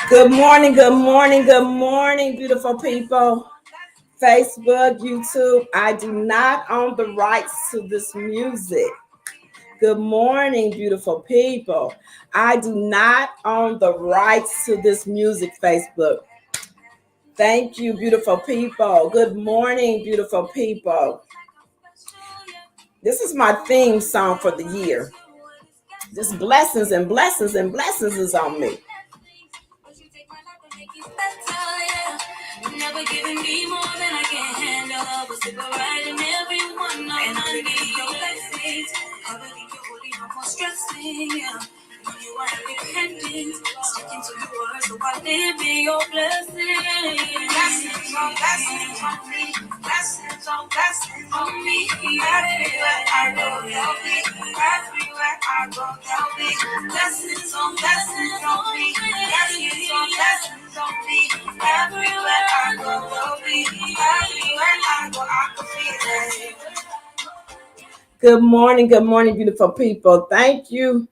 Good morning, good morning, good morning, beautiful people. Facebook, YouTube, I do not own the rights to this music. Good morning, beautiful people. I do not own the rights to this music, Facebook. Thank you, beautiful people. Good morning, beautiful people. This is my theme song for the year. Just blessings and blessings and blessings is on me. Never giving me more than I can handle. Was super right in everyone. And I need your blessings. Covered in your holy, no more stressing. Yeah. When you are independent, sticking to your word, so I live in your blessings. Blessings on blessings on me. Blessings on blessings on me. Everywhere I go, they'll be. Everywhere I go, they'll be. Blessings on blessings on me. Blessings on blessings on me. Everywhere I go, they'll be. Everywhere I go, I can feel it. Good morning, beautiful people. Thank you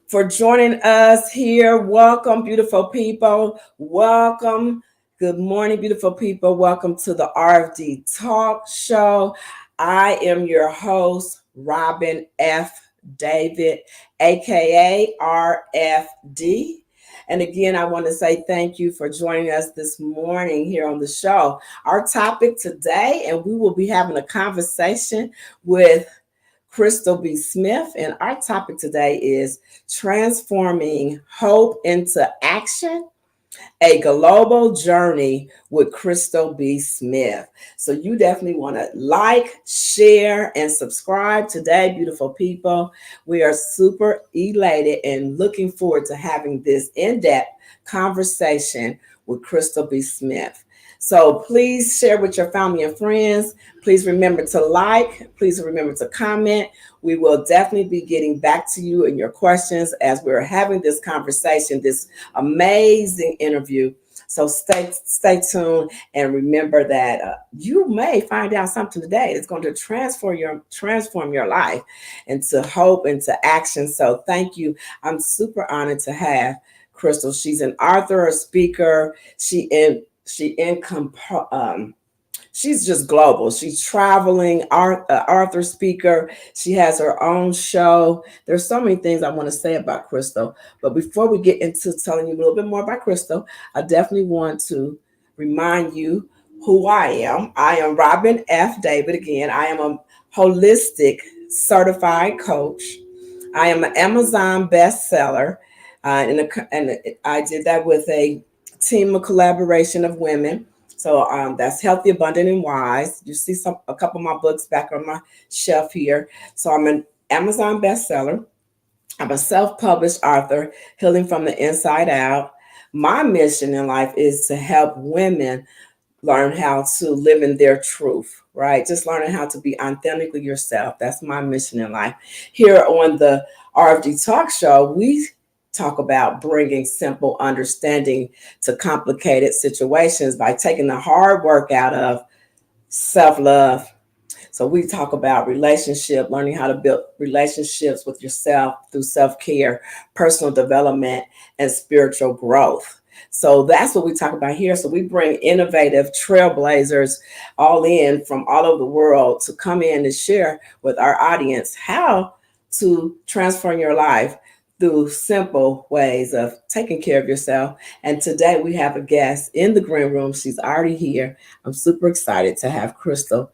for joining us here. Welcome, beautiful people. Welcome. Good morning, beautiful people. Welcome to the RFD Talk show. I am your host, Robin F. David, aka RFD. And again, I want to say thank you for joining us this morning here on the show. Our topic today, and we will be having a conversation with Crystal B. Smith, and our topic today is transforming hope into action, a global journey with Crystal B. Smith. So you definitely want to like, share, and subscribe today, beautiful people. We are super elated and looking forward to having this in-depth conversation with Crystal B. Smith. So please share with your family and friends. Please remember to like. Please remember to comment. We will definitely be getting back to you and your questions as we're having this conversation, this amazing interview. So stay tuned and remember that you may find out something today that's going to transform your life into hope, into action. So thank you. I'm super honored to have Crystal. She's an author, a speaker. She's just global. She's traveling, author, speaker. She has her own show. There's so many things I want to say about Crystal. But before we get into telling you a little bit more about Crystal, I definitely want to remind you who I am. I am Robin F. David. Again, I am a holistic certified coach. I am an Amazon bestseller. And I did that with a team of collaboration of women. So that's Healthy, Abundant, and Wise. You see a couple of my books back on my shelf here. So I'm an Amazon bestseller. I'm a self-published author, healing from the inside out. My mission in life is to help women learn how to live in their truth, right? Just learning how to be authentically yourself. That's my mission in life. Here on the RFD Talk show, we talk about bringing simple understanding to complicated situations by taking the hard work out of self-love. So we talk about relationship, learning how to build relationships with yourself through self-care, personal development, and spiritual growth. So that's what we talk about here. So we bring innovative trailblazers all in from all over the world to come in and share with our audience how to transform your life through simple ways of taking care of yourself. And today we have a guest in the green room. She's already here. I'm super excited to have Crystal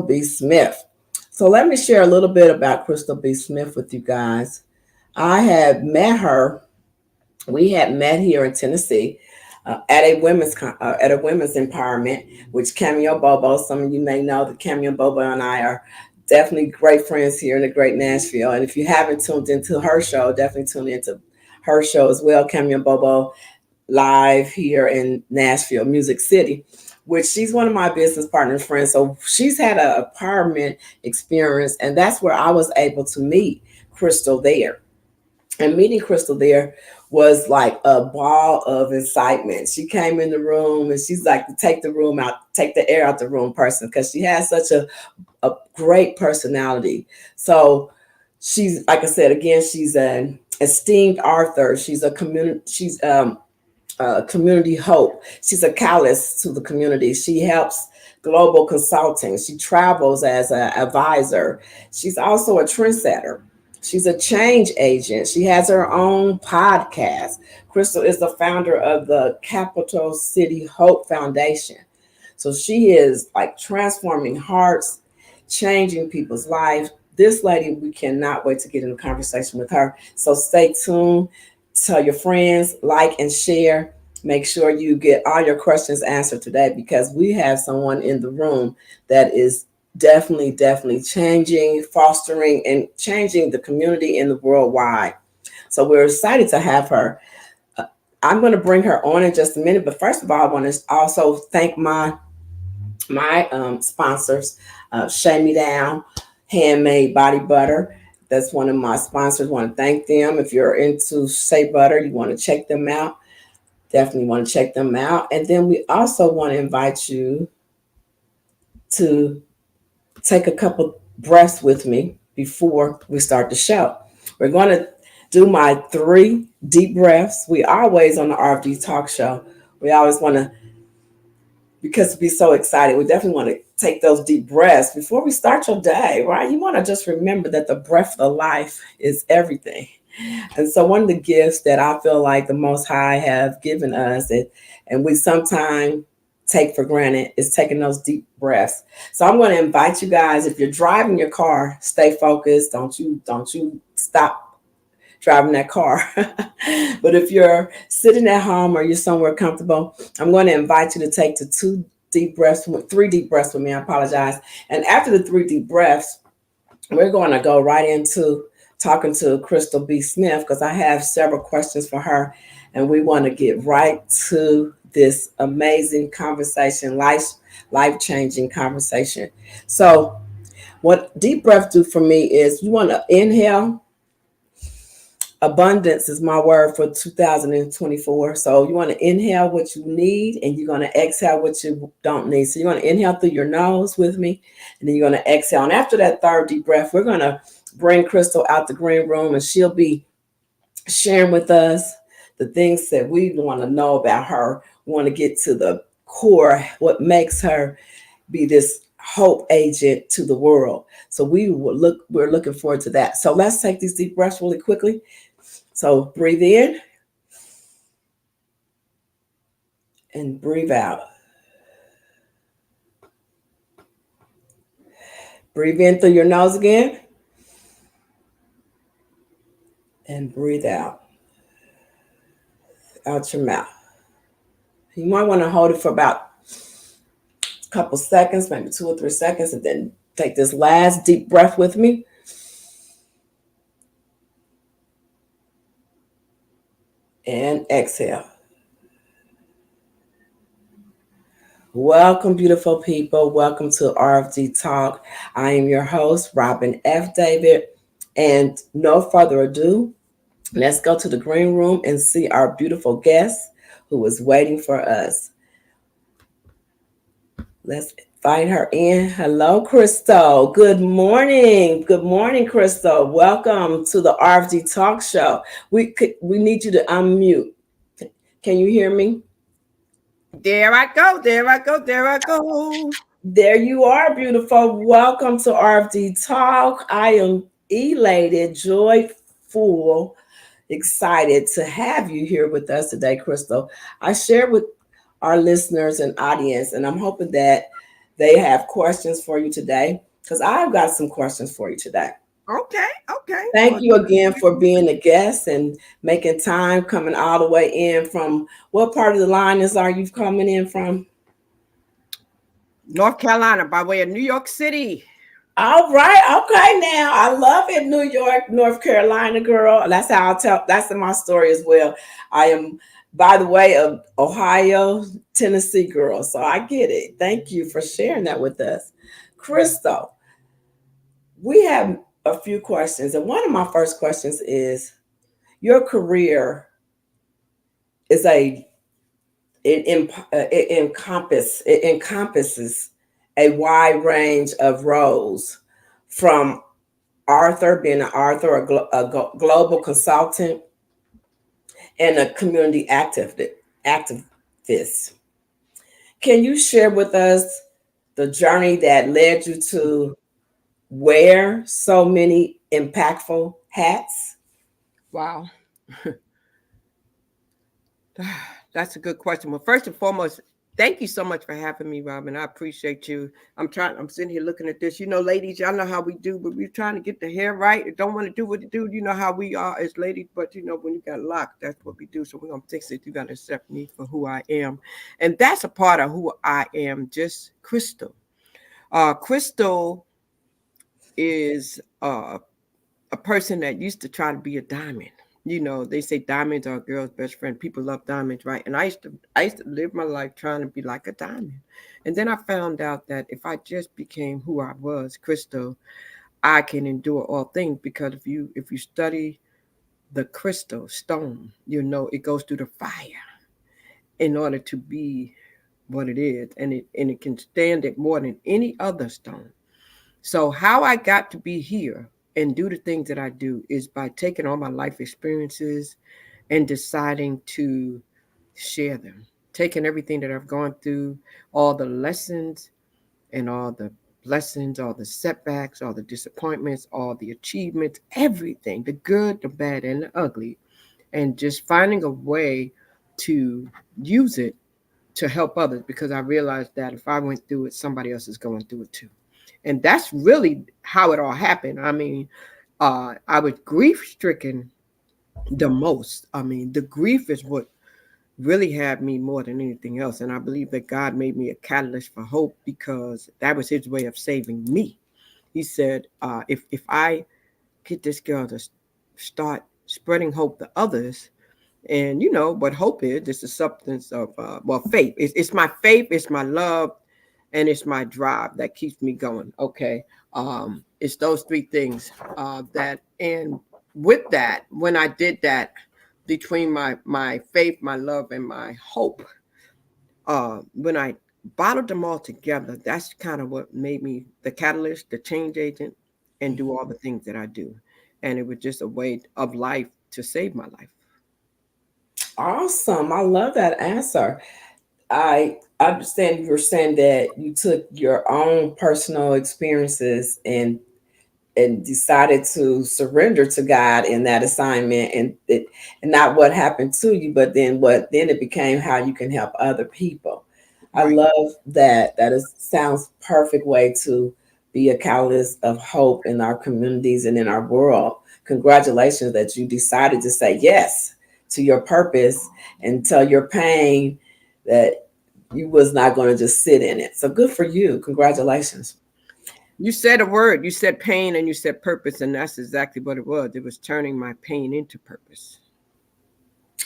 B. Smith. So let me share a little bit about Crystal B. Smith with you guys. I had met her. We had met here in Tennessee at a women's empowerment, which Cameo Bobo. Some of you may know that Cameo Bobo and I are definitely great friends here in the great Nashville. And if you haven't tuned into her show, definitely tune into her show as well, Cameo Bobo, live here in Nashville, Music City, which she's one of my business partners, friends. So she's had an empowerment experience, and that's where I was able to meet Crystal there. And meeting Crystal there was like a ball of excitement. She came in the room and she's like to take the air out the room person, because she has such a a great personality. So she's, like I said again, she's an esteemed author. She's a community. She's community hope. She's a catalyst to the community. She helps global consulting. She travels as an advisor. She's also a trendsetter. She's a change agent. She has her own podcast. Crystal is the founder of the Capital City Hope Foundation. So she is like transforming hearts, changing people's lives. This lady, we cannot wait to get in a conversation with her. So stay tuned. Tell your friends, like and share. Make sure you get all your questions answered today, because we have someone in the room that is definitely changing, fostering, and changing the community in the worldwide. So we're excited to have her. Uh, I'm going to bring her on in just a minute, but first of all, I want to also thank my sponsors, Shave Me Down, Handmade Body Butter. That's one of my sponsors. I want to thank them. If you're into shea butter, you want to check them out. Definitely want to check them out. And then we also want to invite you to take a couple breaths with me before we start the show. We're going to do my 3 deep breaths. We always on the RFD Talk show. We always want to, because to be so excited, we definitely want to take those deep breaths before we start your day, right? You want to just remember that the breath of life is everything. And so one of the gifts that I feel like the Most High have given us, and we sometimes take for granted, is taking those deep breaths. So I'm going to invite you guys, if you're driving your car, stay focused. Don't you stop driving that car. But if you're sitting at home or you're somewhere comfortable, I'm going to invite you to take the 3 deep breaths with me. I apologize. And after the 3 deep breaths, we're going to go right into talking to Crystal B. Smith, because I have several questions for her, and we want to get right to this amazing conversation, life-changing conversation. So what deep breaths do for me is, you want to inhale. Abundance is my word for 2024. So you want to inhale what you need, and you're going to exhale what you don't need. So you're going to inhale through your nose with me, and then you're going to exhale. And after that 3rd deep breath, we're going to bring Crystal out the green room, and she'll be sharing with us the things that we want to know about her. We want to get to the core, what makes her be this hope agent to the world. So we're looking forward to that. So let's take these deep breaths really quickly. So breathe in and breathe out. Breathe in through your nose again and breathe out your mouth. You might want to hold it for about a couple seconds, maybe 2 or 3 seconds, and then take this last deep breath with me. And exhale. Welcome, beautiful people. Welcome to RFD Talk. I am your host, Robin F. David. And no further ado, let's go to the green room and see our beautiful guest who is waiting for us. Let's invite her in. Hello, Crystal. Good morning. Good morning, Crystal. Welcome to the RFD Talk Show. We need you to unmute. Can you hear me? There I go. There I go. There I go. There you are, beautiful. Welcome to RFD Talk. I am elated, joyful, excited to have you here with us today, Crystal. I share with our listeners and audience, and I'm hoping that they have questions for you today, because I've got some questions for you today. Okay. Okay. Thank Well, you again for being a guest and making time, coming all the way in from, what part of the line are you coming in from? North Carolina by way of New York City. All right. Okay. Now I love it. New York, North Carolina girl. That's how I'll tell. That's in my story as well. I am, by the way, of Ohio, Tennessee girl. So I get it. Thank you for sharing that with us. Crystal, we have a few questions. And one of my first questions is, your career is it encompasses a wide range of roles, from author, being an author, global consultant, and a community activist. Can you share with us the journey that led you to wear so many impactful hats? Wow. That's a good question. Well, first and foremost, thank you so much for having me, Robin. I appreciate you. I'm sitting here looking at this. You know, ladies, y'all know how we do, but we're trying to get the hair right. Don't want to do what it do. You know how we are as ladies, but you know, when you got locked, that's what we do. So we're gonna fix it. You gotta accept me for who I am. And that's a part of who I am, just Crystal. Crystal is a person that used to try to be a diamond. You know, they say diamonds are a girl's best friend. People love diamonds, right? And I used to live my life trying to be like a diamond. And then I found out that if I just became who I was, Crystal, I can endure all things, because if you study the crystal stone, you know it goes through the fire in order to be what it is, and it can stand it more than any other stone. So how I got to be here and do the things that I do is by taking all my life experiences and deciding to share them. Taking everything that I've gone through, all the lessons and all the blessings, all the setbacks, all the disappointments, all the achievements, everything, the good, the bad, and the ugly, and just finding a way to use it to help others, because I realized that if I went through it, somebody else is going through it too. And that's really how it all happened. I mean, I was grief stricken the most. I mean, the grief is what really had me more than anything else. And I believe that God made me a catalyst for hope, because that was his way of saving me. He said, if I get this girl to start spreading hope to others, and you know what hope is, it's the substance of, well, faith. It's my faith, it's my love, and it's my drive that keeps me going. Okay. It's those three things, that, and with that, when I did that, between my faith, my love, and my hope, when I bottled them all together, that's kind of what made me the catalyst, the change agent, and do all the things that I do. And it was just a way of life to save my life. Awesome. I love that answer. I understand you're saying that you took your own personal experiences and decided to surrender to God in that assignment, and not what happened to you, but then it became how you can help other people. I Right. love that. That is sounds perfect way to be a catalyst of hope in our communities and in our world. Congratulations that you decided to say yes to your purpose and tell your pain that you was not going to just sit in it. So good for you. Congratulations. You said a word. You said pain and you said purpose, and that's exactly what it was. It was turning my pain into purpose.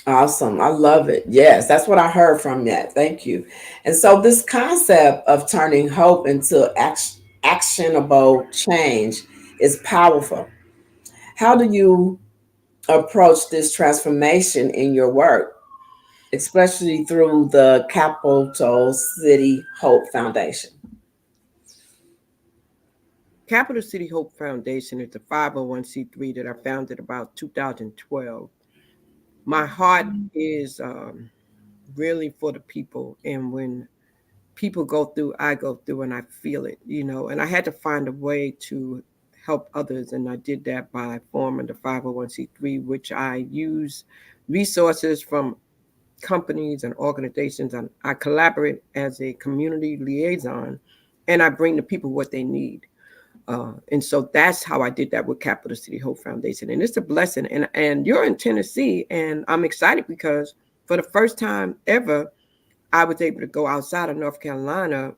Awesome. I love it. Yes, that's what I heard from that. Thank you. And so, this concept of turning hope into actionable change is powerful. How do you approach this transformation in your work, especially through the Capital City Hope Foundation? Capital City Hope Foundation is a 501c3 that I founded about 2012. My heart is, really for the people. And when people go through, I go through, and I feel it, you know. And I had to find a way to help others. And I did that by forming the 501c3, which I use resources from companies and organizations. And I collaborate as a community liaison, and I bring the people what they need. And so that's how I did that with Capital City Hope Foundation. And it's a blessing. And you're in Tennessee, and I'm excited because for the first time ever, I was able to go outside of North Carolina.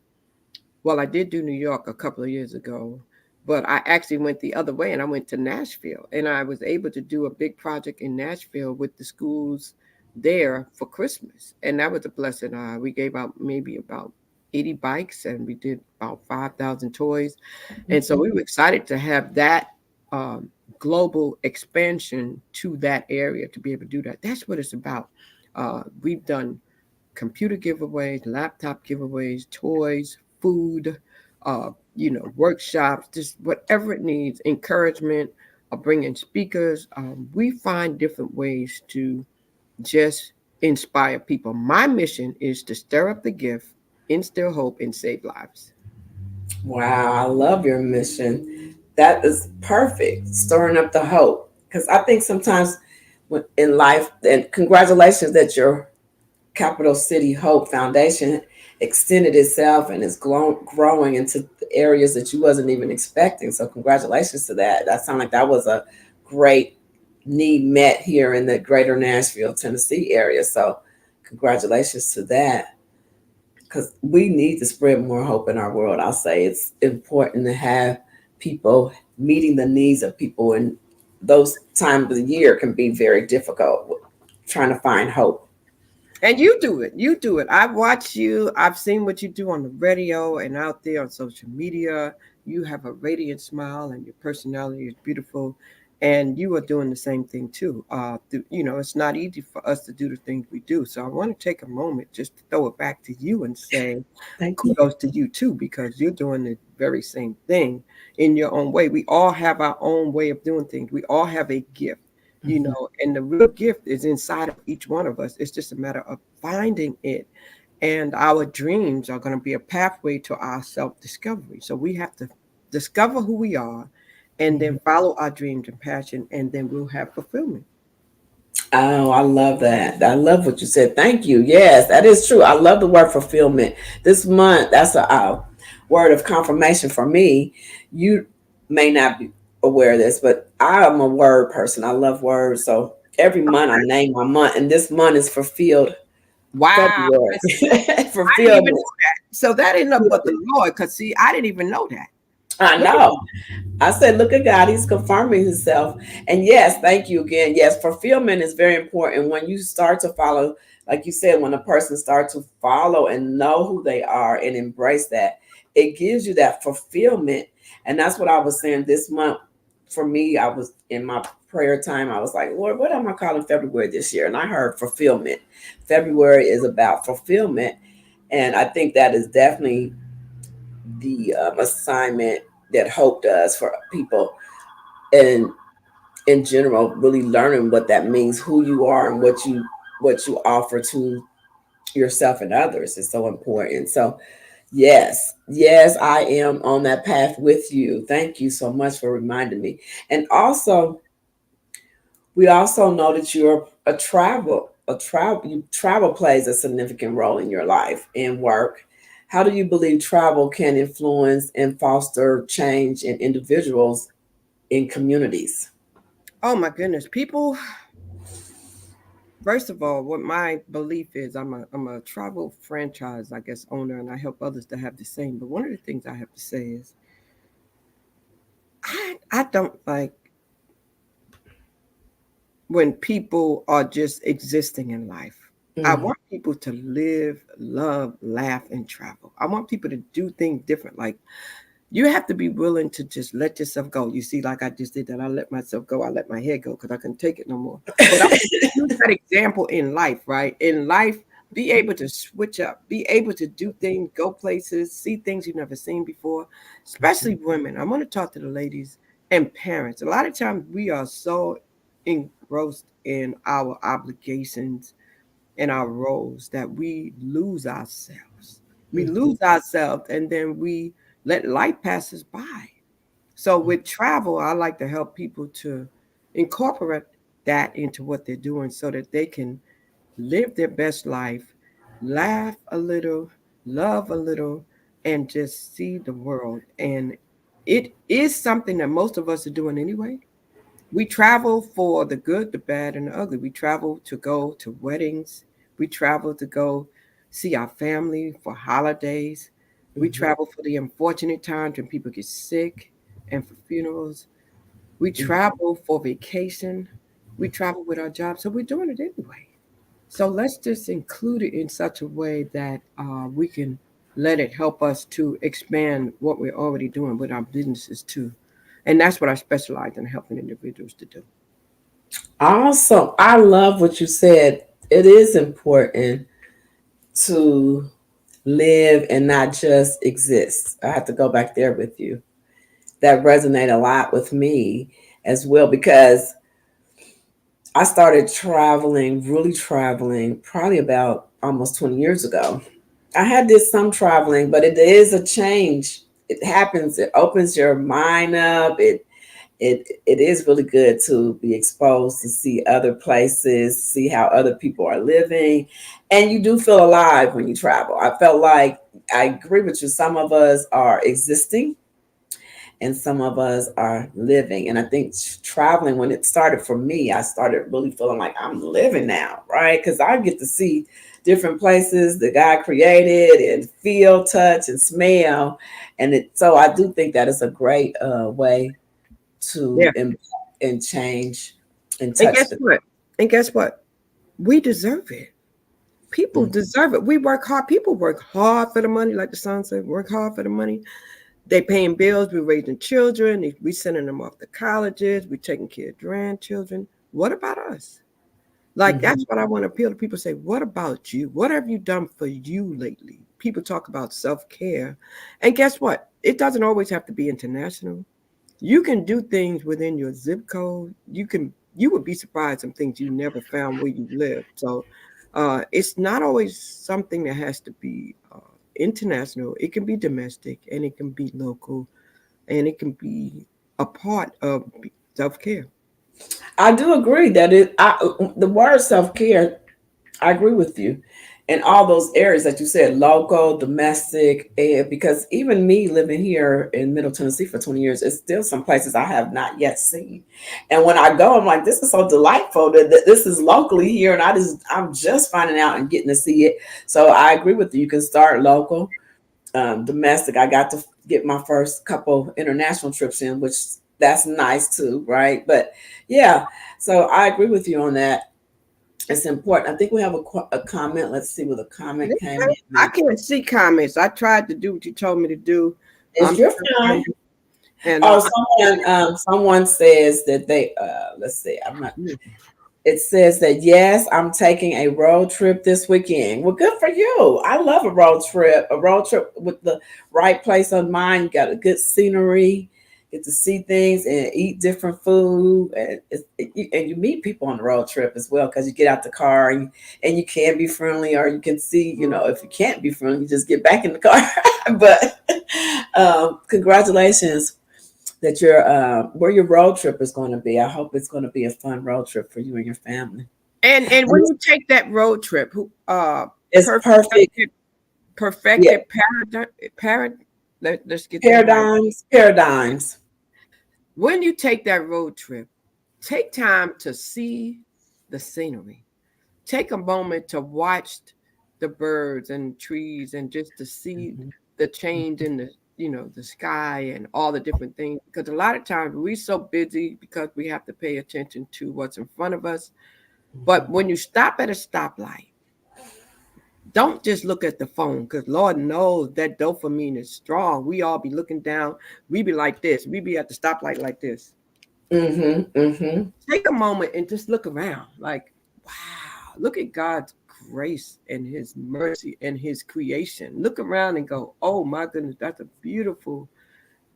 Well, I did do New York a couple of years ago, but I actually went the other way, and I went to Nashville, and I was able to do a big project in Nashville with the schools there for Christmas. And that was a blessing. We gave out maybe about 80 bikes, and we did about 5,000 toys. And so we were excited to have that, um, global expansion to that area to be able to do that. That's what it's about. We've done computer giveaways, laptop giveaways, toys, food. workshops, just whatever it needs, encouragement, or bringing speakers. We find different ways to just inspire people. My mission is to stir up the gift, instill hope, and save lives. Wow, I love your mission. That is perfect. Stirring up the hope. Because I think sometimes in life, and congratulations that your Capital City Hope Foundation extended itself and is growing into areas that you wasn't even expecting. So congratulations to that. That sounded like that was a great need met here in the greater Nashville, Tennessee area. So congratulations to that, because we need to spread more hope in our world. I'll say it's important to have people meeting the needs of people, and those times of the year can be very difficult trying to find hope. And you do it. You do it. I've watched you. I've seen what you do on the radio and out there on social media. You have a radiant smile and your personality is beautiful. And you are doing the same thing too. It's not easy for us to do the things we do. So I want to take a moment just to throw it back to you and say Thank you. kudos to you too, because you're doing the very same thing in your own way. We all have our own way of doing things. We all have a gift, Mhm. and the real gift is inside of each one of us. It's just a matter of finding it. And our dreams are going to be a pathway to our self discovery. So we have to discover who we are and then Mhm. follow our dreams and passion, and then we'll have fulfillment. Oh, I love that. I love what you said. Thank you. Yes, that is true. I love the word fulfillment. This month, that's a word of confirmation for me. You may not be aware of this, but I am a word person. I love words. So every month I name my month, and this month is fulfilled Wow. February. I didn't even Fulfillment. know that. So that ain't nothing but the Lord, because see, I didn't even know that. I Look at know. I said, look at God. He's confirming himself. And yes, thank you again. Yes, fulfillment is very important when you start to follow, like you said, when a person starts to follow and know who they are and embrace that, it gives you that fulfillment. And that's what I was saying this month. For me, I was in my prayer time. I was like, Lord, what am I calling February this year? And I heard fulfillment. February is about fulfillment. And I think that is definitely the assignment that hope does for people, and in general really learning what that means, who you are and what you offer to yourself and others is so important. So yes, I am on that path with you. Thank you so much for reminding me. And also, we also know that you're travel plays a significant role in your life and work. How do you believe travel can influence and foster change in individuals in communities? Oh my goodness. People, first of all, what my belief is, I'm a travel franchise, I guess, owner, and I help others to have the same. But one of the things I have to say is I don't like when people are just existing in life. I Mm, want people to live, love, laugh, and travel. I want people to do things different. Like, you have to be willing to just let yourself go. You see, like I just did that. I let myself go. I let my head go because I couldn't take it no more. But I use that example in life, right? In life, be able to switch up, be able to do things, go places, see things you've never seen before, especially women. I want to talk to the ladies and parents. A lot of times we are so engrossed in our obligations and our roles that we lose ourselves. We mhm, lose ourselves and then we let life pass us by. So with travel, I like to help people to incorporate that into what they're doing so that they can live their best life, laugh a little, love a little, and just see the world. And it is something that most of us are doing anyway. We travel for the good, the bad, and the ugly. We travel to go to weddings. We travel to go see our family for holidays. We mhm, travel for the unfortunate times when people get sick and for funerals. We mhm. travel for vacation. We travel with our jobs. So we're doing it anyway. So let's just include it in such a way that we can let it help us to expand what we're already doing with our businesses too. And that's what I specialize in helping individuals to do. Awesome. I love what you said. It is important to live and not just exist. I have to go back there with you. That resonated a lot with me as well because I started traveling, really traveling, probably about almost 20 years ago. I had did some traveling, but it is a change. It happens. It opens your mind up. It is really good to be exposed to see other places, see how other people are living, and you do feel alive when you travel. I felt like I agree with you. Some of us are existing and some of us are living. And I think traveling, when it started for me, I started really feeling like I'm living now, right? Because I get to see different places that God created and feel, touch, and smell. So I do think that is a great way to Yeah. impact and change and And touch guess the. what? And guess what? We deserve it. People Mm, deserve it. We work hard. People work hard for the money, like the song said, work hard for the money. They paying bills, we raising children, we sending them off to colleges, we taking care of grandchildren. What about us? Like mhm. that's what I want to appeal to people. Say, what about you? What have you done for you lately? People talk about self-care. And guess what? It doesn't always have to be international. You can do things within your zip code. You would be surprised some things you never found where you live. So it's not always something that has to be international. It can be domestic and it can be local and it can be a part of self-care. I do agree that the word self care. I agree with you in all those areas that you said, local, domestic, and because even me living here in Middle Tennessee for 20 years, it's still some places I have not yet seen. And when I go, I'm like, this is so delightful that this is locally here, and I'm just finding out and getting to see it. So I agree with you. You can start local, domestic. I got to get my first couple international trips in, which that's nice too, right? But yeah, so I agree with you on that. It's important. I think we have a comment. Let's see where the comment came I in. can't see comments. I tried to do what you told me to do. I'm Is your still trying fine? to, and Oh, someone says that they. Let's see. I'm not. It says that yes, I'm taking a road trip this weekend. Well, good for you. I love a road trip. A road trip with the right place on mind. You got a good scenery. Get to see things and eat different food, and you meet people on the road trip as well because you get out the car and you can be friendly, or you can see, if you can't be friendly, you just get back in the car. But congratulations that where your road trip is going to be. I hope it's going to be a fun road trip for you and your family. and And when you take that road trip, who it's perfect. perfected Yeah, perfected let's get that right. paradigms. When you take that road trip, take time to see the scenery. Take a moment to watch the birds and trees and just to see Mhm, the change in the sky and all the different things, because a lot of times we're so busy because we have to pay attention to what's in front of us. But mhm. when you stop at a stoplight, don't just look at the phone, because Lord knows that dopamine is strong. We all be looking down. We be like this. We be at the stoplight like this. Mhm. Mhm. Take a moment and just look around. Like, wow, look at God's grace and his mercy and his creation. Look around and go, oh my goodness, that's a beautiful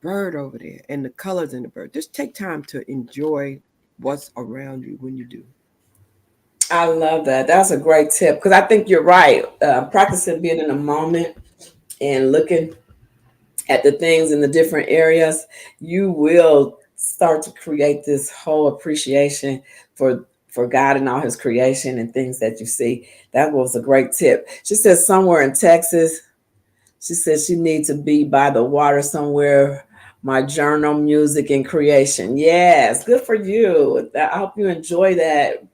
bird over there and the colors in the bird. Just take time to enjoy what's around you when you do. I love that. That's a great tip because I think you're right. Practicing being in the moment and looking at the things in the different areas, you will start to create this whole appreciation for God and all his creation and things that you see. That was a great tip. She says somewhere in Texas, she says she needs to be by the water somewhere. My journal, music, and creation. Yes, good for you. I hope you enjoy that.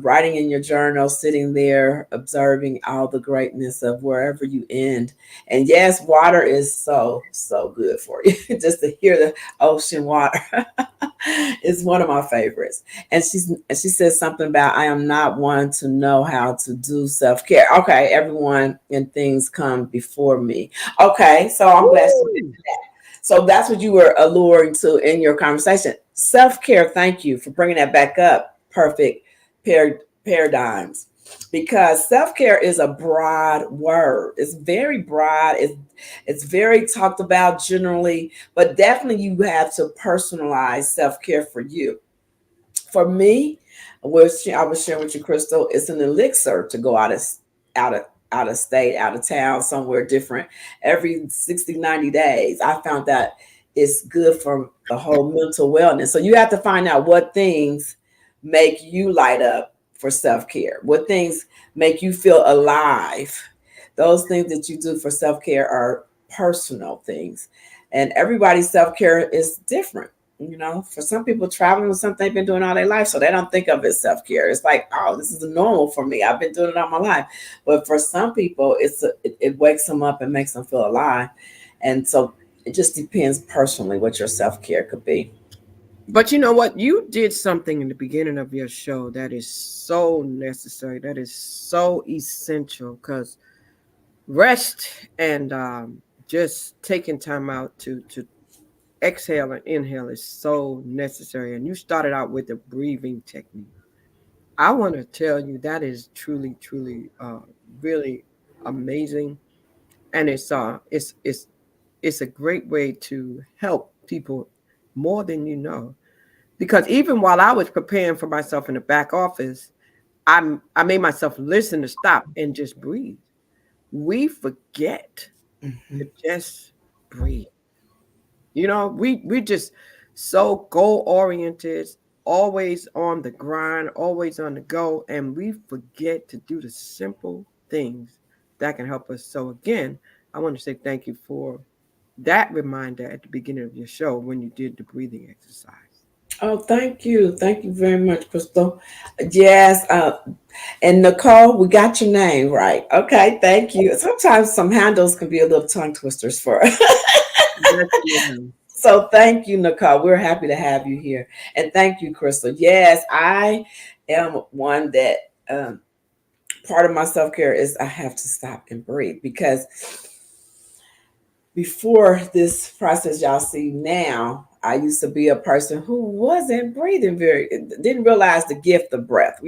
Writing in your journal, sitting there, observing all the greatness of wherever you end. And yes, water is so, so good for you. Just to hear the ocean water is one of my favorites. And she says something about I am not one to know how to do self-care. Okay, everyone and things come before me. Okay, so I'm glad she Woo! mentioned that. So that's what you were alluring to in your conversation. Self-care, thank you for bringing that back up. Perfect paradigms. because self-care is a broad word. It's very broad. It's very talked about generally, but definitely you have to personalize self-care for you. For me, which I was sharing with you, Crystal, it's an elixir to go out of out of state, out of town, somewhere different every 60, 90 days. I found that it's good for the whole mental wellness. So you have to find out what things make you light up for self-care, what things make you feel alive. Those things that you do for self-care are personal things. And everybody's self-care is different. For some people, traveling is something they've been doing all their life, so they don't think of it as self-care. It's like, oh, this is normal for me. I've been doing it all my life. But for some people, it wakes them up and makes them feel alive. And so it just depends personally what your self-care could be. But you know what? You did something in the beginning of your show that is so necessary, that is so essential, because rest and just taking time out to exhale and inhale is so necessary. And you started out with the breathing technique. I want to tell you that is truly, truly, really amazing, and it's a great way to help people more than you know. Because even while I was preparing for myself in the back office, I made myself listen to stop and just breathe. We forget Mm-hmm. to just breathe. We just so goal oriented, always on the grind, always on the go, and we forget to do the simple things that can help us. So again, I want to say thank you for that reminder at the beginning of your show when you did the breathing exercise. Oh, thank you. Thank you very much, Crystal. Yes. And Nicole, we got your name right. Okay. Thank you. Sometimes some handles can be a little tongue twisters for us. Yes, ma'am. So thank you, Nicole. We're happy to have you here. And thank you, Crystal. Yes, I am one that part of my self care is I have to stop and breathe because before this process y'all see now, I used to be a person who wasn't breathing very, didn't realize the gift of breath.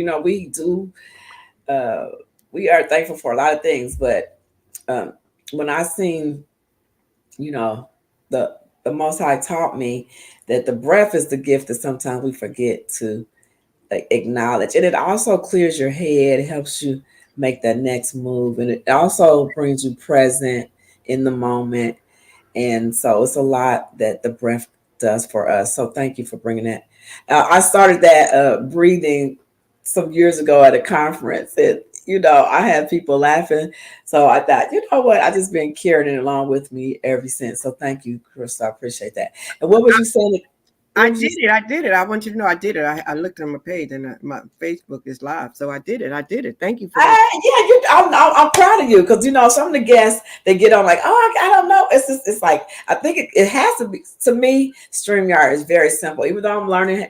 Uh, we are thankful for a lot of things, but um, when I seen, you know, the the Most High taught me that the breath is the gift that sometimes we forget to acknowledge, and it also clears your head. It helps you make that next move, and it also brings you present in the moment. And so it's a lot that the breath does for us. So thank you for bringing that. I started that breathing some years ago at a conference, and I had people laughing. So I thought, you know what, I just been carrying it along with me ever since. So thank you, Chris. I appreciate that. And what was you saying? I What was you? did it. I did it. I want you to know I did it. I looked on my page and my Facebook is live. So I did it. I did it. Thank you for that. Yeah, I'm proud of you because some of the guests they get on like, oh, I don't know. It's like I think it has to be. To me, StreamYard is very simple. Even though I'm learning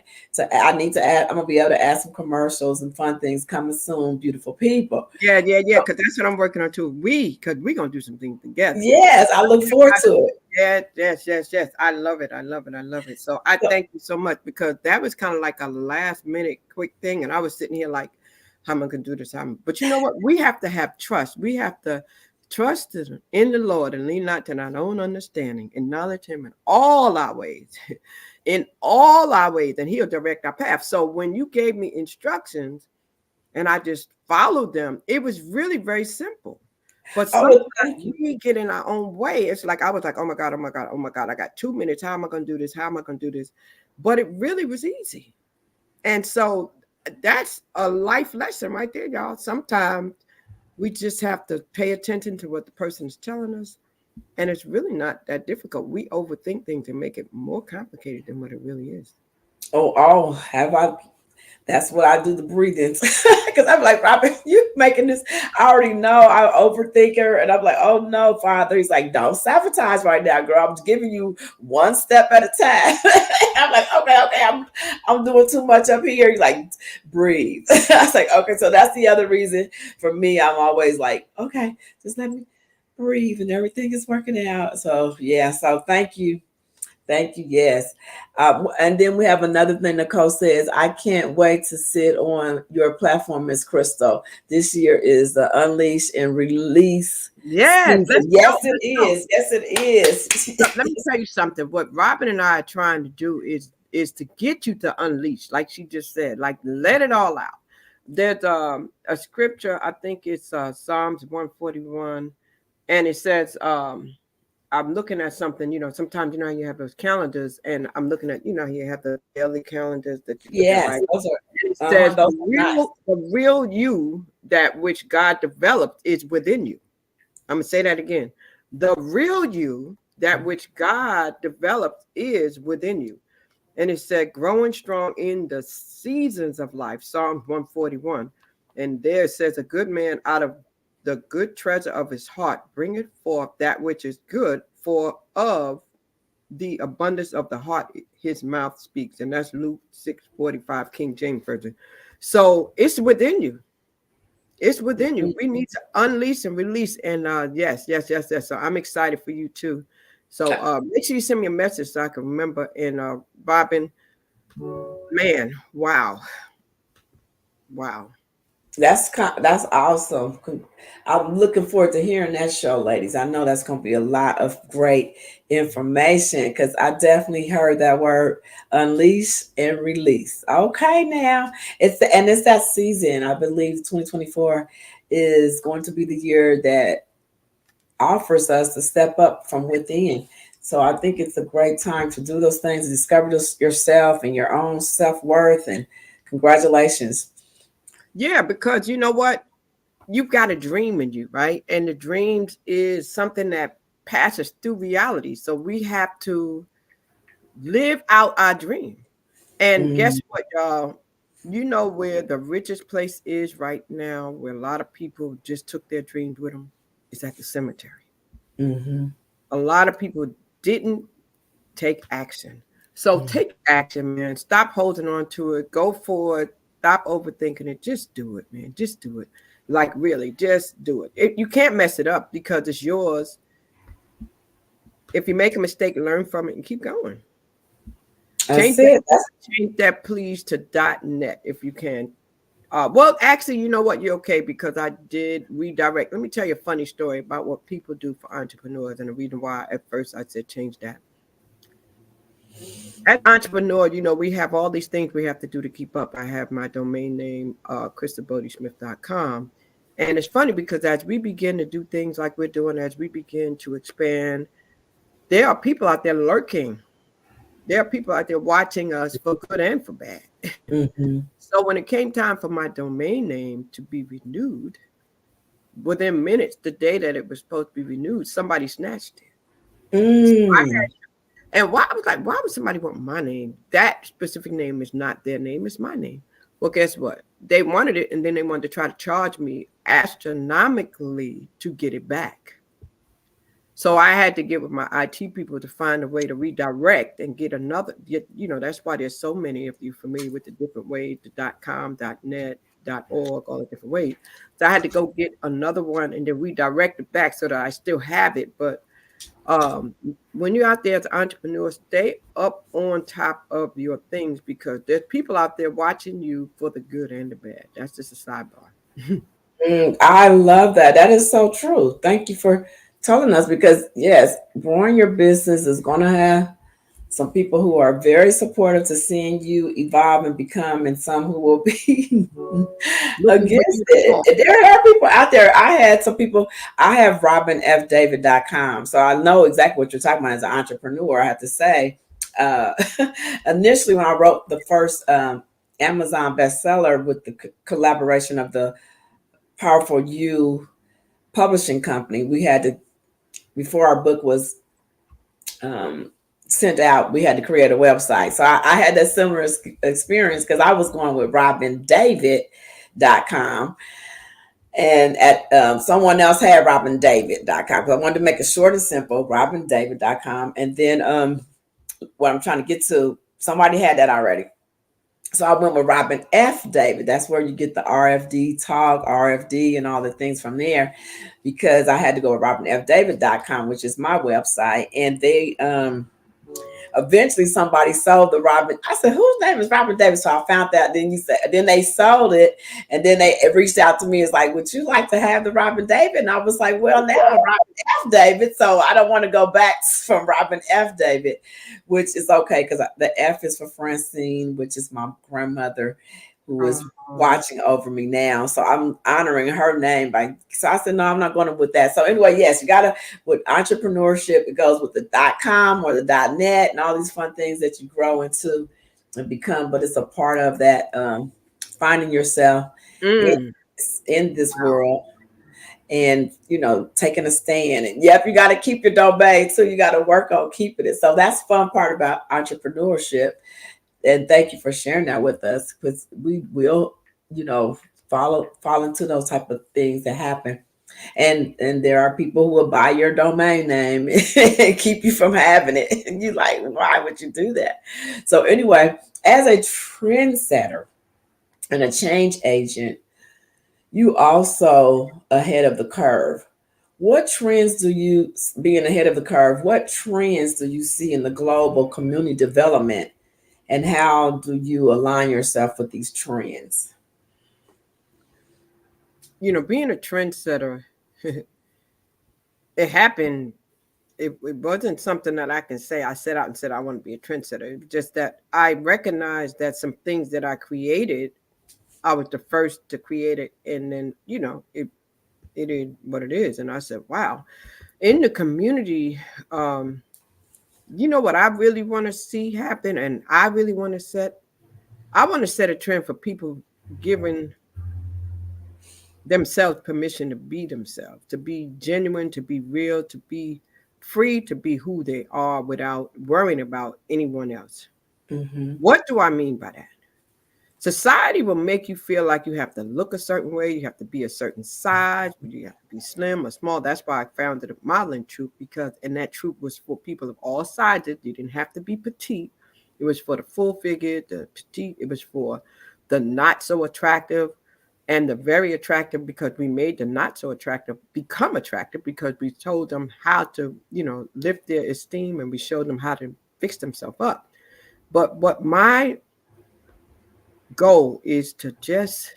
I need to add. I'm gonna be able to add some commercials and fun things coming soon. Beautiful people. Yeah, yeah, yeah. Because that's what I'm working on too. Because we're gonna do some things together. Yes, I look forward to it. Yes, yes, yes, yes. I love it. I love it. I love it. So I So, thank you so much because that was kind of like a last minute quick thing. And I was sitting here like, how am I going to do this? But you know what? We have to have trust. We have to trust in the Lord and lean not to our own understanding. Acknowledge Him in all our ways, in all our ways, and He'll direct our path. So when you gave me instructions and I just followed them, it was really very simple. But oh, sometimes well, thank you. we get in our own way. It's like I was like, oh my God, oh my God, oh my God, I got 2 minutes. How am I going to do this? How am I going to do this? But it really was easy. And so that's a life lesson right there, y'all. Sometimes we just have to pay attention to what the person is telling us. And it's really not that difficult. We overthink things and make it more complicated than what it really is. Oh, have I? That's what I do the breathings because I'm like, Robert, you making this. I already know I overthink her, and I'm like, oh no, Father. He's like, don't sabotage right now, girl. I'm just giving you one step at a time. I'm like, okay, I'm doing too much up here. He's like, breathe. I was like, okay, so that's the other reason for me. I'm always like, okay, just let me breathe, and everything is working out. So yeah, so thank you. Thank you. Yes. And then we have another thing Nicole says, I can't wait to sit on your platform, Miss Crystal. This year is the Unleash and Release Yes, let's season. go. Yes, it Let's go. is. Yes, it is. Let me tell you something. What Robin and I are trying to do is to get you to unleash, like she just said, like let it all out. There's a scripture, I think it's Psalms 141, and it says, I'm looking at something, sometimes you have those calendars, and I'm looking at, you have the daily calendars that you look at, right? Yes, those And it are says those are nice. the real you, that which God developed, is within you. I'm gonna say that again. The real you, that which God developed, is within you. And it said, growing strong in the seasons of life, Psalms 141. And there it says, a good man out of the good treasure of his heart bringeth forth that which is good, for of the abundance of the heart his mouth speaks. And that's Luke 6:45, King James Version. So it's within you. It's within you. We need to unleash and release. And yes, yes, yes, yes. So I'm excited for you too. So make sure you send me a message so I can remember. And Robin, man, wow, wow. That's awesome. I'm looking forward to hearing that show, ladies. I know that's going to be a lot of great information because I definitely heard that word unleash and release. Okay, now it's that season. I believe 2024 is going to be the year that offers us to step up from within. So I think it's a great time to do those things, discover yourself and your own self worth. And congratulations. Yeah, because you know what? You've got a dream in you, right? And the dreams is something that passes through reality. So we have to live out our dream. And guess Mm, what, y'all? You know where the richest place is right now, where a lot of people just took their dreams with them, is at the cemetery. mhm, A lot of people didn't take action. So mm. take action, man. Stop holding on to it. Go for it. Stop overthinking it. Just do it, man. Just do it. Like really, just do it. You can't mess it up because it's yours. If you make a mistake, learn from it and keep going. That's Change that. it. That's Change that, please, to .net if you can. Well, actually, you know what? You're okay because I did redirect. Let me tell you a funny story about what people do for entrepreneurs and the reason why at first I said change that. As entrepreneur, we have all these things we have to do to keep up. I have my domain name, crystalbodysmith.com. And it's funny because as we begin to do things like we're doing, as we begin to expand, there are people out there lurking. There are people out there watching us for good and for bad. mhm. So when it came time for my domain name to be renewed, within minutes, the day that it was supposed to be renewed, somebody snatched it. So Mm. and why I was like, why would somebody want my name? That specific name is not their name, it's my name. Well, guess what? They wanted it and then they wanted to try to charge me astronomically to get it back. So I had to get with my IT people to find a way to redirect and get another. That's why there's so many of you familiar with the different ways, the .com, .net, .org, all the different ways. So I had to go get another one and then redirect it back so that I still have it. But um, when you're out there as an entrepreneur, stay up on top of your things because there's people out there watching you for the good and the bad. That's just a sidebar. I love that. That is so true. Thank you for telling us because, yes, growing your business is going to have some people who are very supportive to seeing you evolve and become, and some who will be Looking for against you to it. fall. There are people out there. I had some people, I have robinfdavid.com. So I know exactly what you're talking about as an entrepreneur, I have to say. Uh, initially, when I wrote the first Amazon bestseller with the collaboration of the Powerful You publishing company, we had to, before our book was um, sent out, we had to create a website. So I had that similar experience because I was going with robindavid.com, and at someone else had robindavid.com. So I wanted to make it short and simple, robindavid.com. And then what I'm trying to get to, somebody had that already. So I went with Robin F. David. That's where you get the RFD Talk, RFD, and all the things from there, because I had to go with robinfdavid.com, which is my website. And they eventually somebody sold the Robin. I said, whose name is Robin Davis? So I found that. Then you said, then they sold it, and then they reached out to me. It's like, would you like to have the Robin David? And I was like, well, now I'm Robin F. David, so I don't want to go back from Robin F. David, which is okay because the F is for Francine, which is my grandmother who is watching over me now. So I'm honoring her name by, so I said, no, I'm not going with that. So anyway, yes, you gotta, with entrepreneurship, it goes with the .com or the .net and all these fun things that you grow into and become, but it's a part of that finding yourself in, Mm. in this world, and taking a stand. And yep, you got to keep your domain, so you got to work on keeping it. So that's the fun part about entrepreneurship. And thank you for sharing that with us, because we will, you know, fall into those type of things that happen. And there are people who will buy your domain name and keep you from having it. And you like, why would you do that? So anyway, as a trendsetter and a change agent, you also ahead of the curve. What trends do you, being ahead of the curve, what trends do you see in the global community development, and how do you align yourself with these trends? Being a trendsetter, it happened. It wasn't something that I can say I set out and said I want to be a trendsetter. It was just that I recognized that some things that I created, I was the first to create it, and then it is what it is. And I said, wow, in the community, um, what I really want to see happen, and I really want to set. I want to set a trend for people giving themselves permission to be themselves, to be genuine, to be real, to be free, to be who they are without worrying about anyone else. Mm-hmm. What do I mean by that? Society will make you feel like you have to look a certain way, you have to be a certain size, you have to be slim or small. That's why I founded a modeling troupe, because and that troupe was for people of all sizes. You didn't have to be petite. It was for the full figure, the petite. It was for the not so attractive and the very attractive, because we made the not so attractive become attractive, because we told them how to, lift their esteem, and we showed them how to fix themselves up. But what my goal is to just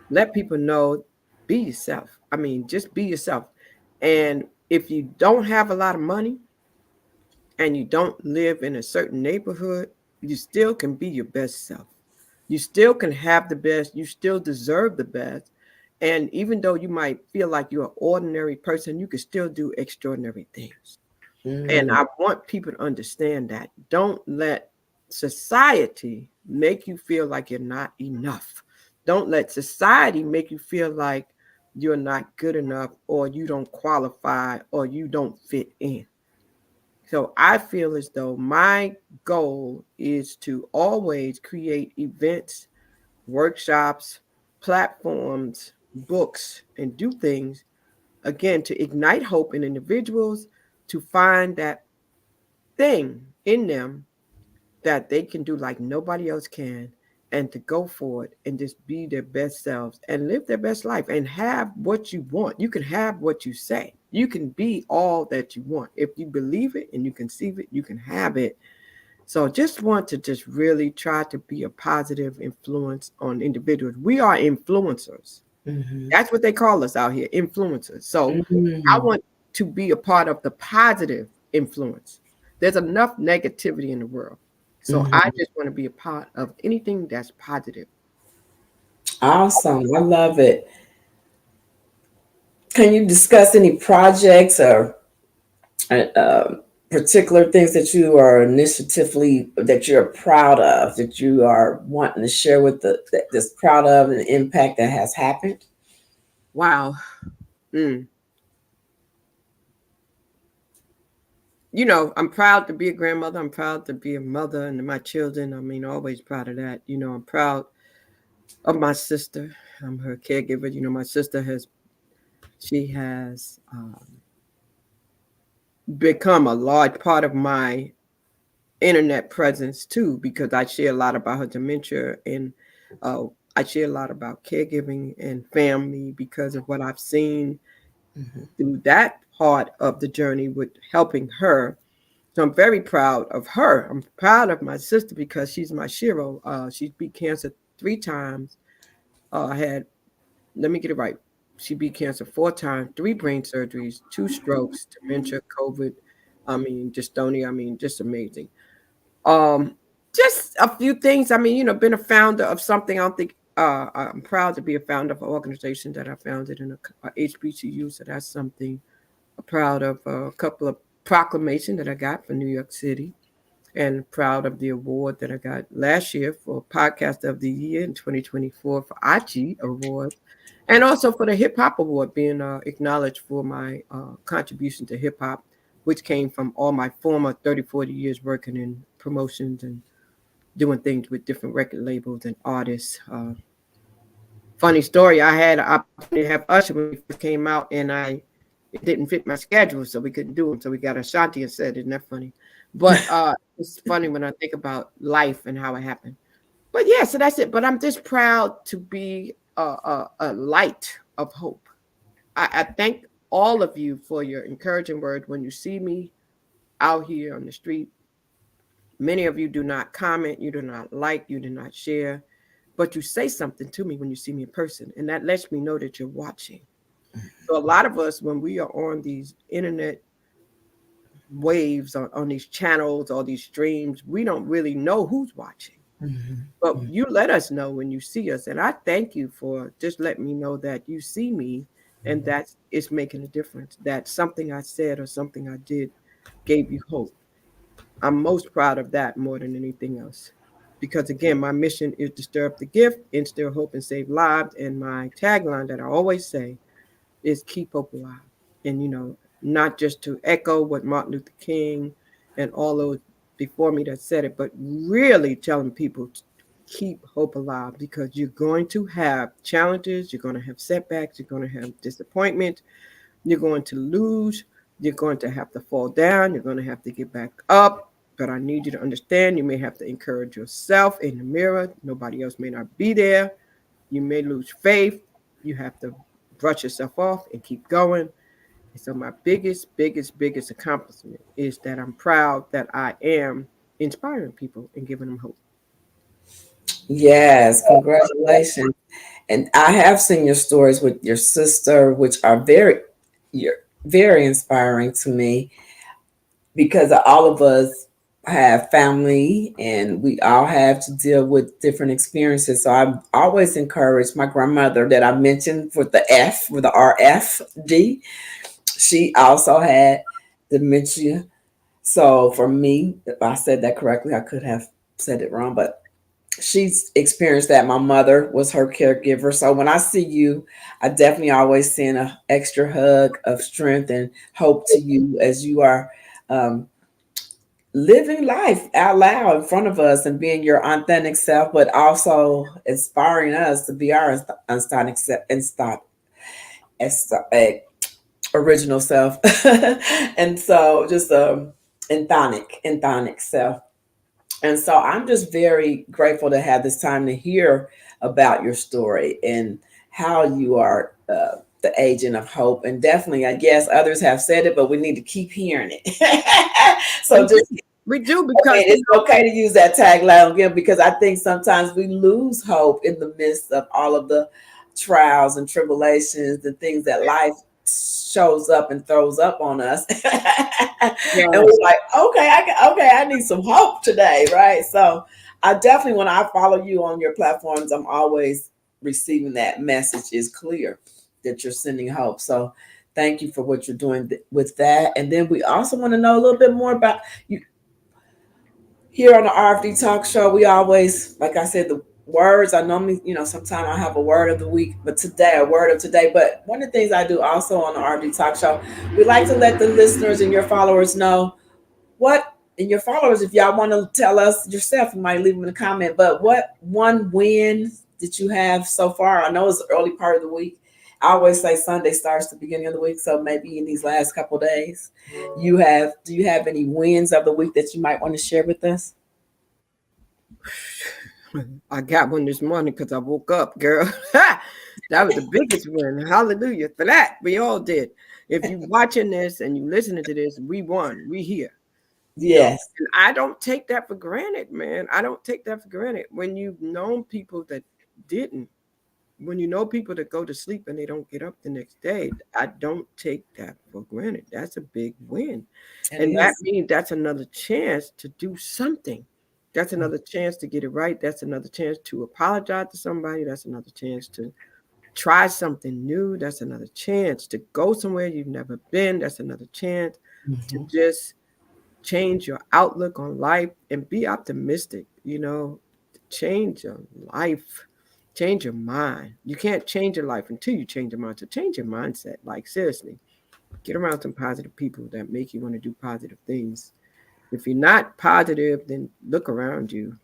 let people know, be yourself. I mean, just be yourself. And if you don't have a lot of money and you don't live in a certain neighborhood, you still can be your best self. You still can have the best. You still deserve the best. And even though you might feel like you're an ordinary person, you can still do extraordinary things. And Mm-hmm. I want people to understand that. Don't let society make you feel like you're not enough. Don't let society make you feel like you're not good enough, or you don't qualify, or you don't fit in. So I feel as though my goal is to always create events, workshops, platforms, books, and do things again to ignite hope in individuals, to find that thing in them that they can do like nobody else can, and to go for it and just be their best selves and live their best life and have what you want. You can have what you say. You can be all that you want. If you believe it and you conceive it, you can have it. So just want to just really try to be a positive influence on individuals. We are influencers. Mm-hmm. That's what they call us out here, influencers. So I Mm-hmm. want to be a part of the positive influence. There's enough negativity in the world. So I Mm-hmm. just want to be a part of anything that's positive. Awesome. I love it. Can you discuss any projects or uh, particular things that you are initiatively, that you're proud of, that you are wanting to share with that's proud of, and the impact that has happened? Wow. Mm. I'm proud to be a grandmother. I'm proud to be a mother and my children. I mean, always proud of that. I'm proud of my sister. I'm her caregiver. My sister she has become a large part of my internet presence too, because I share a lot about her dementia, and uh, I share a lot about caregiving and family because of what I've seen Mm-hmm. through that part of the journey with helping her. So I'm very proud of her. I'm proud of my sister because she's my hero. She beat cancer 3 times. Had Let me get it right. She beat cancer 4 times, 3 brain surgeries, 2 strokes, dementia, COVID. I mean, dystonia. I mean, just amazing. Um, just a few things. I mean, been a founder of something. I don't think I'm proud to be a founder of an organization that I founded in a HBCU. So that's something I'm proud of. A couple of proclamations that I got for New York City, and proud of the award that I got last year for Podcast of the Year in 2024 for Achi Award, and also for the Hip Hop Award, being acknowledged for my contribution to hip hop, which came from all my former 30, 40 years working in promotions and doing things with different record labels and artists. Funny story, I had an opportunity to have Usher when he first came out, and it didn't fit my schedule, so we couldn't do him. So we got Ashanti instead. Isn't that funny? But it's funny when I think about life and how it happened. But yeah, so that's it. But I'm just proud to be a light of hope. I thank all of you for your encouraging words when you see me out here on the street. Many of you do not comment, you do not like, you do not share, but you say something to me when you see me in person, and that lets me know that you're watching. So a lot of us, when we are on these internet waves, on these channels, all these streams, we don't really know who's watching. But you let us know when you see us, and I thank you for just letting me know that you see me, and that it's making a difference. That something I said or something I did gave you hope. I'm most proud of that more than anything else. Because again, my mission is to stir up the gift, instill hope, and save lives. And my tagline that I always say is keep hope alive. And, not just to echo what Martin Luther King and all those before me that said it, but really telling people to keep hope alive, because you're going to have challenges, you're going to have setbacks, you're going to have disappointment, you're going to lose, you're going to have to fall down, you're going to have to get back up. But I need you to understand, you may have to encourage yourself in the mirror. Nobody else may not be there. You may lose faith. You have to brush yourself off and keep going. And so my biggest accomplishment is that I'm proud that I am inspiring people and giving them hope. Yes, congratulations. And I have seen your stories with your sister, which are you're very inspiring to me, because all of us have family and we all have to deal with different experiences. So I've always encouraged my grandmother that I mentioned with the F, with the RFD. She also had dementia. So for me, if I said that correctly, I could have said it wrong, but she's experienced that. My mother was her caregiver. So when I see you, I definitely always send an extra hug of strength and hope to you as you are um, living life out loud in front of us and being your authentic self, but also inspiring us to be our authentic self and stop as original self. And so just anthonic self. And so I'm just very grateful to have this time to hear about your story and how you are the agent of hope. And definitely, I guess others have said it, but we need to keep hearing it. We So do, just, we do because it's okay to use that tagline again, because I think sometimes we lose hope in the midst of all of the trials and tribulations, the things that life shows up and throws up on us. yeah, And we're like, okay, I need some hope today, right? So I definitely, when I follow you on your platforms, I'm always receiving that message is clear that you're sending hope. So thank you for what you're doing with that. And then we also want to know a little bit more about you. Here on the RFD Talk Show, we always, like I said, the words, I normally, sometimes I have a word of the week, but today, a word of today. But one of the things I do also on the RFD Talk Show, we like to let the listeners and your followers know what, and your followers, if y'all want to tell us yourself, you might leave them in a comment, but what one win did you have so far? I know it's the early part of the week. I always say Sunday starts the beginning of the week. So maybe in these last couple of days, do you have any wins of the week that you might want to share with us? I got one this morning because I woke up, girl. That was the biggest win. Hallelujah for that. We all did. If you watching this and you listening to this, we won. We here. Yes. And I don't take that for granted, man. I don't take that for granted. When you've known people that didn't, when you know people that go to sleep and they don't get up the next day, I don't take that for granted. That's a big win. It And that is. means that's another chance to do something. That's another chance to get it right. That's another chance to apologize to somebody. That's another chance to try something new. That's another chance to go somewhere you've never been. That's another chance to Mhm. just change your outlook on life and be optimistic, change your life, change your mind. You can't change your life until you change your mind. So change your mindset. Like, seriously, get around some positive people that make you want to do positive things. If you're not positive, then look around you.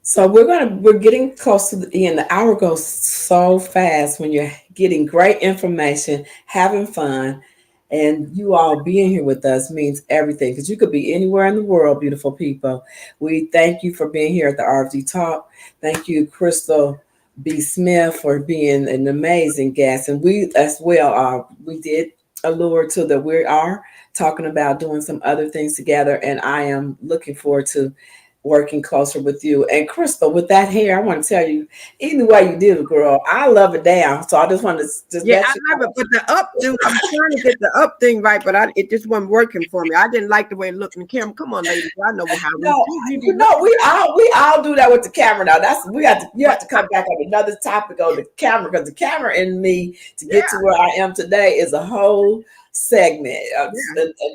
So we're getting close to the end. The hour goes so fast when you're getting great information, having fun, and you all being here with us means everything because you could be anywhere in the world, beautiful people. We thank you for being here at the RFD Talk. Thank you, Crystal B. Smith, for being an amazing guest. And we as well we did allure to that we are talking about doing some other things together. And I am looking forward to working closer with you. And Crystal, with that hair, I want to tell you, either way you did it, girl, I love it down. So I just want to just Yeah, let you I love it. know. But the up thing, I'm trying to get the up thing right, but it just wasn't working for me. I didn't like the way it looked in the camera. Come on, ladies. I know how we No, do. We be you know, looking. we all do that with the camera now. That's we have to you have to come back on another topic on the camera because the camera and me to Yeah, get to where I am today is a whole segment.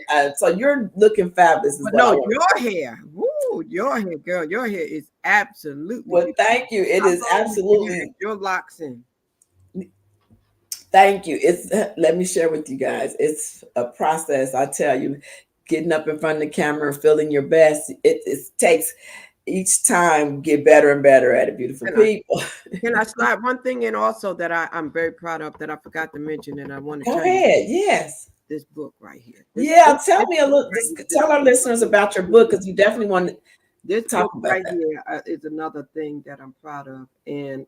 yeah. So you're looking fabulous, is But what I no, want to your say. hair, woo, your hair, girl, your hair is absolutely Well, beautiful. thank you. It How is long you had absolutely. your locks in? Thank you. It's let me share with you guys. It's a process. I tell you, getting up in front of the camera and feeling your best. It takes each time get better and better at it. Beautiful Can I people. can I slide one thing in also that I'm very proud of that I forgot to mention and I want to Go tell you ahead. Yes. this book right here. Yeah. Tell This me a book little. right Just here. tell our listeners about your book because you definitely want to This talk book about right that. here is another thing that I'm proud of, and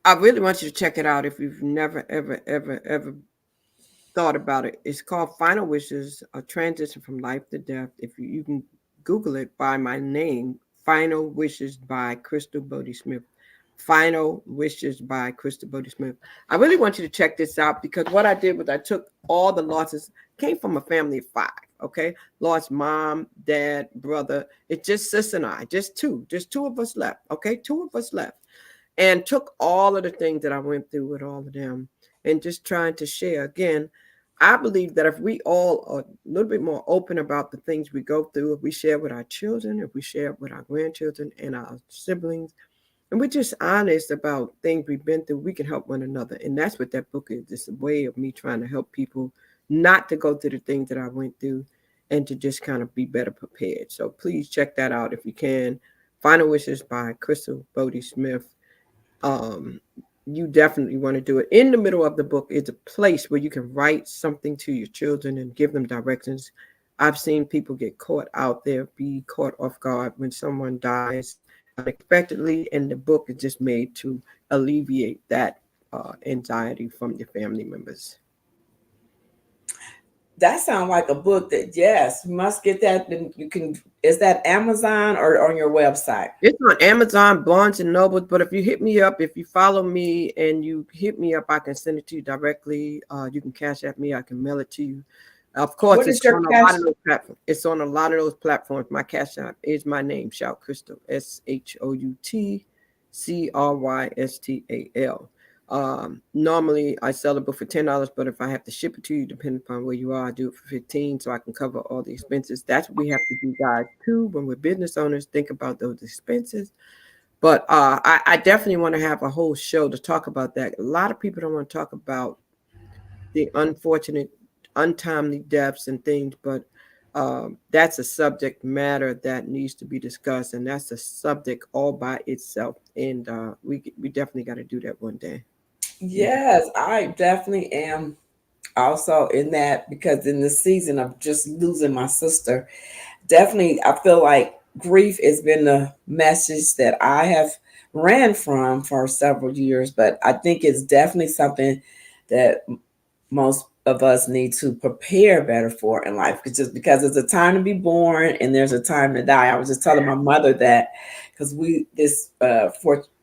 I really want you to check it out if you've never, ever, ever, ever thought about it. It's called Final Wishes: A Transition from Life to Death. If you can Google it by my name, Final Wishes by Crystal Bodie Smith. Final Wishes by Crystal Bodie Smith. I really want you to check this out because what I did was I took all the losses, came from a family of five, okay? Lost mom, dad, brother. It's just sis and I, just two of us left, okay? Two of us left. And took all of the things that I went through with all of them and just trying to share. Again, I believe that if we all are a little bit more open about the things we go through, if we share with our children, if we share with our grandchildren and our siblings, and we're just honest about things we've been through, we can help one another. And that's what that book is. It's a way of me trying to help people not to go through the things that I went through and to just kind of be better prepared. So please check that out if you can. Final Wishes by Crystal Bodie Smith. um, you definitely want to do it. In the middle of the book is a place where you can write something to your children and give them directions. I've seen people get caught out there, be caught off guard when someone dies unexpectedly, and the book is just made to alleviate that anxiety from your family members. That sounds like a book that yes, you must get that. Then you can. Is that Amazon or on your website? It's on Amazon, Barnes and Noble. But if you hit me up, if you follow me and you hit me up, I can send it to you directly. You can cash at me. I can mail it to you. Of course, What it's is your on a cash? lot of those platforms. It's on a lot of those platforms. My cash app is my name, Shout Crystal, SHOUTCRYSTAL. Normally I sell it book for $10, but if I have to ship it to you, depending upon where you are, I do it for 15 so I can cover all the expenses. That's what we have to do, guys, too. When we're business owners, think about those expenses. But I definitely want to have a whole show to talk about that. A lot of people don't want to talk about the unfortunate, untimely deaths and things, but that's a subject matter that needs to be discussed, and that's a subject all by itself. And we definitely got to do that one day. Yeah. Yes, I definitely am also in that because in the season of just losing my sister, definitely I feel like grief has been the message that I have ran from for several years, but I think it's definitely something that most of us need to prepare better for in life. It's just because there's a time to be born and there's a time to die. I was just telling my mother that because we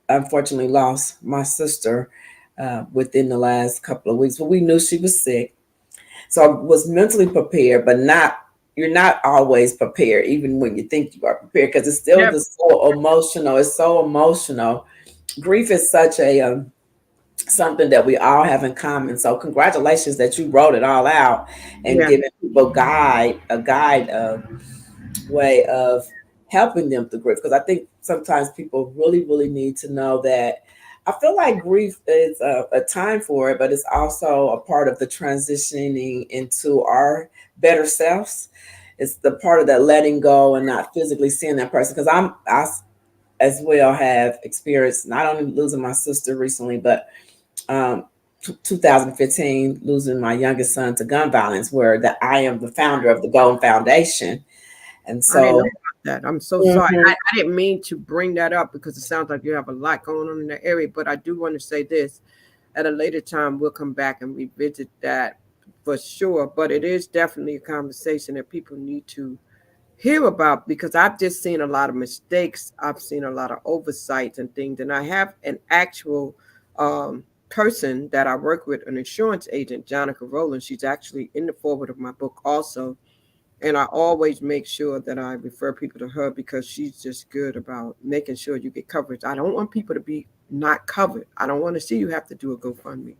unfortunately lost my sister within the last couple of weeks, but we knew she was sick, so I was mentally prepared, but not. You're not always prepared, even when you think you are prepared, because it's still Never. the so emotional. It's so emotional. Grief is such a something that we all have in common. So congratulations that you wrote it all out and Yeah. giving people guide way of helping them through grief. Because I think sometimes people really need to know that. I feel like grief is a time for it, but it's also a part of the transitioning into our better selves. It's the part of that letting go and not physically seeing that person. Because I as well have experienced not only losing my sister recently, but um, 2015 losing my youngest son to gun violence, where that I am the founder of the Golden Foundation, and I didn't know so about that. I'm so sorry. mhm, I didn't mean to bring that up because it sounds like you have a lot going on in that area. But I do want to say this: at a later time, we'll come back and revisit that for sure. But it is definitely a conversation that people need to hear about because I've just seen a lot of mistakes. I've seen a lot of oversights and things, and I have an actual person that I work with, an insurance agent, Jonica Rowland. She's actually in the forward of my book also, and I always make sure that I refer people to her because she's just good about making sure you get coverage. I don't want people to be not covered. I don't want to see you have to do a GoFundMe.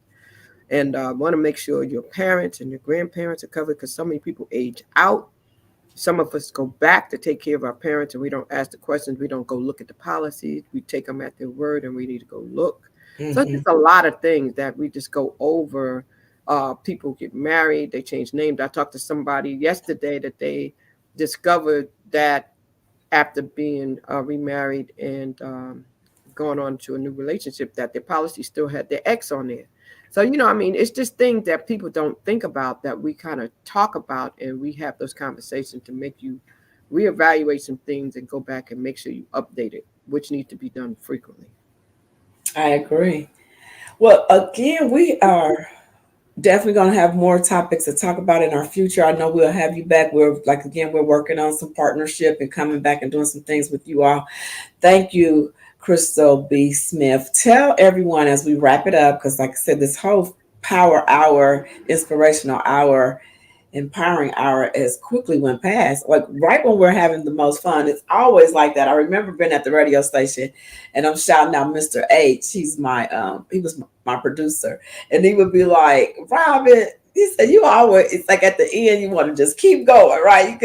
And I want to make sure your parents and your grandparents are covered because so many people age out. Some of us go back to take care of our parents and we don't ask the questions. We don't go look at the policies. We take them at their word and we need to go look. So it's mhm. just a lot of things that we just go over. People get married, they change names. I talked to somebody yesterday that they discovered that after being remarried and going on to a new relationship, that their policy still had their ex on there. So, I mean, it's just things that people don't think about that we kind of talk about and we have those conversations to make you reevaluate some things and go back and make sure you update it, which needs to be done frequently. I agree. Well, again, we are definitely going to have more topics to talk about in our future. I know we'll have you back. We're working on some partnership and coming back and doing some things with you all. Thank you, Crystal B. Smith. Tell everyone as we wrap it up, because like I said, this whole power hour, inspirational hour, empowering hour as quickly went past. Like right when we're having the most fun, it's always like that. I remember being at the radio station and I'm shouting out Mr. H. He was my producer. And he would be like, Robin, he said, you always, it's like at the end, you want to just keep going, right?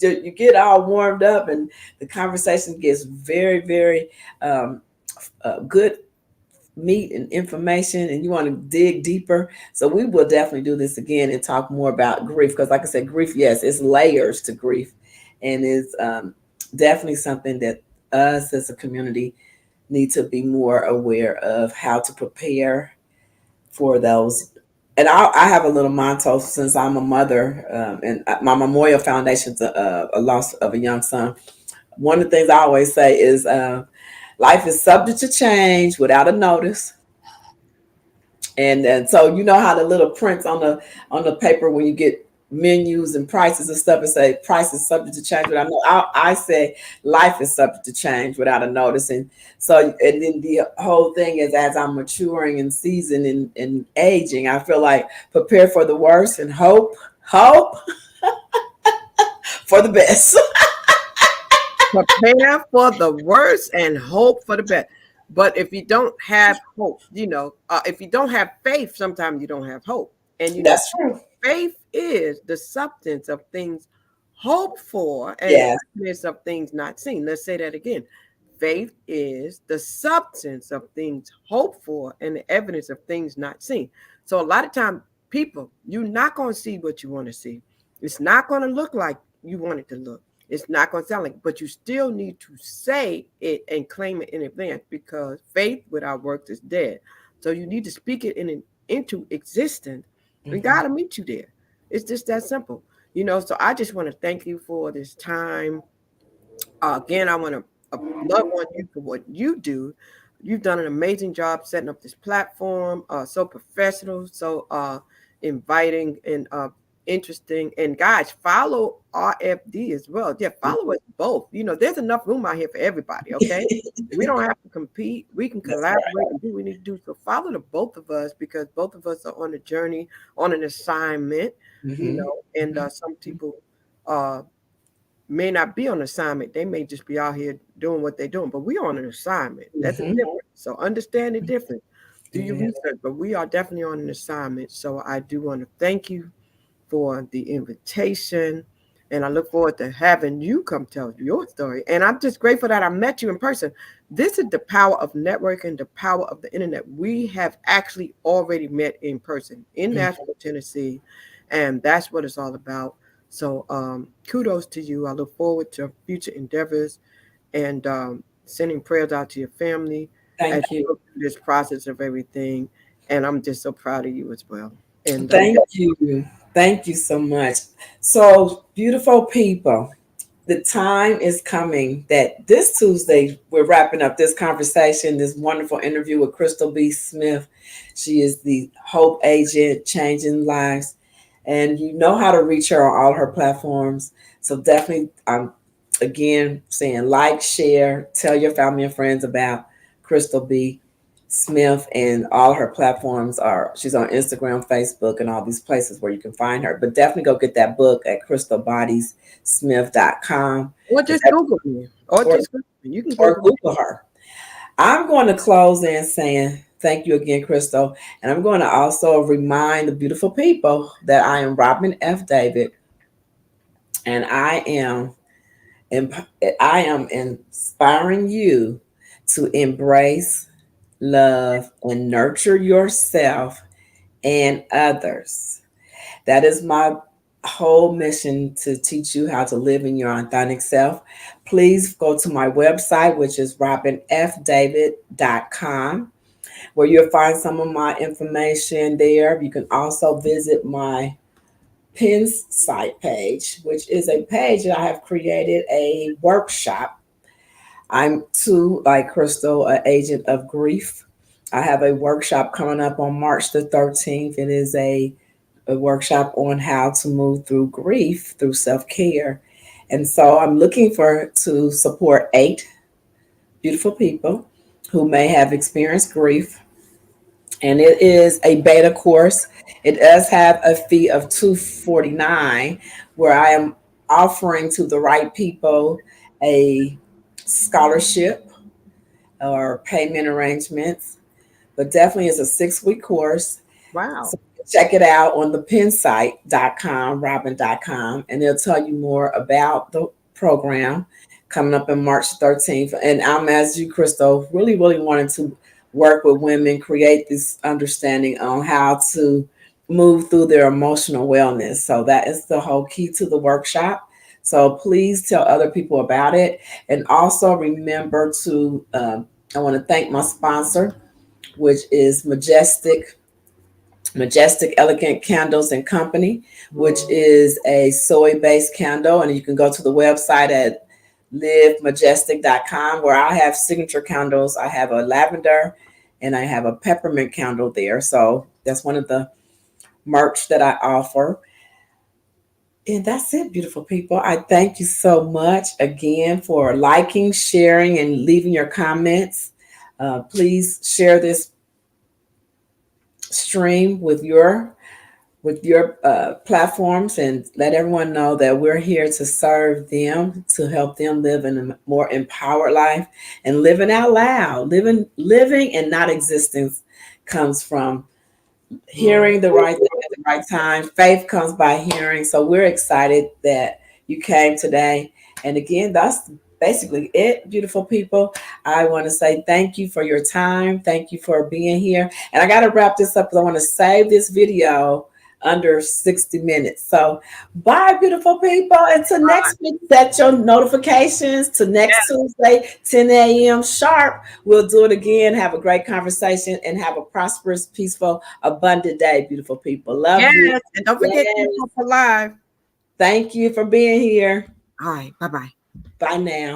You get all warmed up and the conversation gets very um, good meat and information and you want to dig deeper. So we will definitely do this again and talk more about grief because like I said, grief, yes, it's layers to grief and is definitely something that us as a community need to be more aware of how to prepare for those. And I have a little motto since I'm a mother and my Memorial Foundation's a loss of a young son. One of the things I always say is life is subject to change without a notice. And so you know how the little prints on the paper when you get menus and prices and stuff and say price is subject to change. But I say life is subject to change without a notice. And so and then the whole thing is as I'm maturing and seasoning and aging, I feel like prepare for the worst and hope for the best. Prepare for the worst and hope for the best. But if you don't have hope, if you don't have faith, sometimes you don't have hope. And That's true. faith is the substance of things hoped for and Yes. evidence of things not seen. Let's say that again. Faith is the substance of things hoped for and the evidence of things not seen. So a lot of time, people, you're not going to see what you want to see. It's not going to look like you want it to look. It's not going to sound like, but you still need to say it and claim it in advance because faith without works is dead. So you need to speak it into existence and Mm-hmm. God will meet you there. It's just that simple. So I just want to thank you for this time. Again, I want to love on you for what you do. You've done an amazing job setting up this platform, so professional, so inviting and interesting. And guys, follow RFD as well. Yeah, follow us both. You know, there's enough room out here for everybody. Okay, we don't have to compete. We can That's right. collaborate and do what we need to do. So follow the both of us because both of us are on a journey, on an assignment. You Mm-hmm. know, and some people uh may not be on assignment. They may just be out here doing what they're doing, but we are on an assignment. That's a Mm-hmm. difference. So understand the difference. Do your Yeah. research, but we are definitely on an assignment. So I do want to thank you for the invitation. And I look forward to having you come tell your story. And I'm just grateful that I met you in person. This is the power of networking, the power of the internet. We have actually already met in person in Mm-hmm. Nashville, Tennessee. And that's what it's all about. So kudos to you. I look forward to future endeavors and sending prayers out to your family as Thank you you. go through this process of everything. And I'm just so proud of you as well. And Thank you. Thank you so much. So, beautiful people, the time is coming that this Tuesday we're wrapping up this conversation, this wonderful interview with Crystal B. Smith. She is the Hope Agent, changing lives, and you know how to reach her on all her platforms. So definitely, again saying like, share, tell your family and friends about Crystal B. Smith, and all her platforms are she's on Instagram, Facebook, and all these places where you can find her. But definitely go get that book at crystalbodiesmith.com. or If just that, Google me. Or or, just Google me. You can or Google me. Google her. I'm going to close in saying thank you again, Crystal. And I'm going to also remind the beautiful people that I am Robin F. David, and I am inspiring you to embrace, love, and nurture yourself and others. That is my whole mission, to teach you how to live in your authentic self. Please go to my website, which is robinfdavid.com, where you'll find some of my information there. You can also visit my Pins site page, which is a page that I have created a workshop. I'm too, like Crystal, an agent of grief. I have a workshop coming up on March the 13th. It is a workshop on how to move through grief through self-care. And so I'm looking for to support 8 beautiful people who may have experienced grief. And it is a beta course. It does have a fee of $249, where I am offering to the right people a scholarship or payment arrangements. But definitely it's a 6-week course. Wow. So check it out on the pinsite.com, robin.com, and they'll tell you more about the program coming up in March 13th. And I'm, as you, Crystal, really, really wanting to work with women, create this understanding on how to move through their emotional wellness. So that is the whole key to the workshop. So please tell other people about it. And also remember to, I want to thank my sponsor, which is Majestic Elegant Candles and Company, which is a soy based candle. And you can go to the website at livemajestic.com, where I have signature candles. I have a lavender and I have a peppermint candle there. So that's one of the merch that I offer. And that's it, beautiful people. I thank you so much again for liking, sharing, and leaving your comments. Please share this stream with your platforms, and let everyone know that we're here to serve them, to help them live in a more empowered life and living out loud. Living and not existence comes from hearing the right thing at the right time. Faith comes by hearing. So we're excited that you came today. And again, that's basically it, beautiful people. I want to say thank you for your time. Thank you for being here. And I got to wrap this up because I want to save this video under 60 minutes. So bye, beautiful people. Until next week, set your notifications to next Tuesday, 10 a.m. sharp. We'll do it again. Have a great conversation and have a prosperous, peaceful, abundant day, beautiful people. Love you. Yes. And don't forget Yes. to keep up alive. Thank you for being here. All right. Bye bye. Bye now.